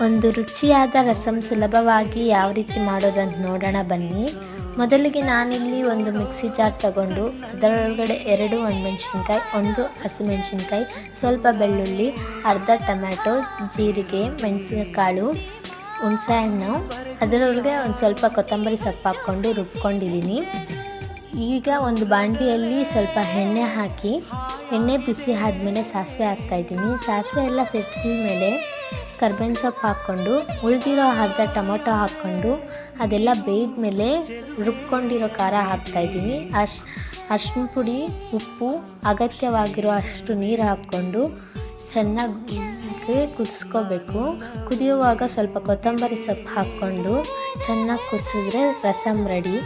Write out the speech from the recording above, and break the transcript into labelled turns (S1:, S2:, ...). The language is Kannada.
S1: ಒಂದು ರುಚಿಯಾದ ರಸಮ್ ಸುಲಭವಾಗಿ ಯಾವ ರೀತಿ ಮಾಡೋದಂತ ನೋಡೋಣ ಬನ್ನಿ. ಮೊದಲಿಗೆ ನಾನಿಲ್ಲಿ ಒಂದು ಮಿಕ್ಸಿ ಜಾರ್ ತಗೊಂಡು ಅದರೊಳಗಡೆ 2 ಒಣಮೆಣಸಿನ್ಕಾಯಿ, 1 ಹಸಿಮೆಣಸಿನ್ಕಾಯಿ, ಸ್ವಲ್ಪ ಬೆಳ್ಳುಳ್ಳಿ, ಅರ್ಧ ಟೊಮ್ಯಾಟೊ, ಜೀರಿಗೆ, ಮೆಣಸಿನಕಾಳು, ಹುಣಸೆಹಣ್ಣು, ಅದರೊಳಗೆ ಒಂದು ಸ್ವಲ್ಪ ಕೊತ್ತಂಬರಿ ಸೊಪ್ಪು ಹಾಕ್ಕೊಂಡು ರುಬ್ಕೊಂಡಿದ್ದೀನಿ. ಈಗ ಒಂದು ಬಾಣಲಿಯಲ್ಲಿ ಸ್ವಲ್ಪ ಎಣ್ಣೆ ಹಾಕಿ, ಎಣ್ಣೆ ಬಿಸಿ ಆದಮೇಲೆ ಸಾಸಿವೆ ಹಾಕ್ತಾಯಿದ್ದೀನಿ. ಸಾಸಿವೆ ಎಲ್ಲ ಸಿಟ್ಟಿದ ಮೇಲೆ ಕರ್ಬೇವಿನ ಸೊಪ್ಪು ಹಾಕ್ಕೊಂಡು ಉಳಿದಿರೋ ಅರ್ಧ ಟೊಮೊಟೊ ಹಾಕ್ಕೊಂಡು ಅದೆಲ್ಲ ಬೇಯ್ದ ಮೇಲೆ ರುಬ್ಕೊಂಡಿರೋ ಖಾರ ಹಾಕ್ತಾಯಿದ್ದೀನಿ. ಅರಿಶಿನ ಪುಡಿ, ಉಪ್ಪು, ಅಗತ್ಯವಾಗಿರೋ ಅಷ್ಟು ನೀರು ಹಾಕ್ಕೊಂಡು ಚೆನ್ನಾಗಿ ಕುದಿಸ್ಕೋಬೇಕು. ಕುದಿಯುವಾಗ ಸ್ವಲ್ಪ ಕೊತ್ತಂಬರಿ ಸೊಪ್ಪು ಹಾಕ್ಕೊಂಡು ಚೆನ್ನಾಗಿ ಕುದಿಸಿದ್ರೆ ರಸಮ್ ರೆಡಿ.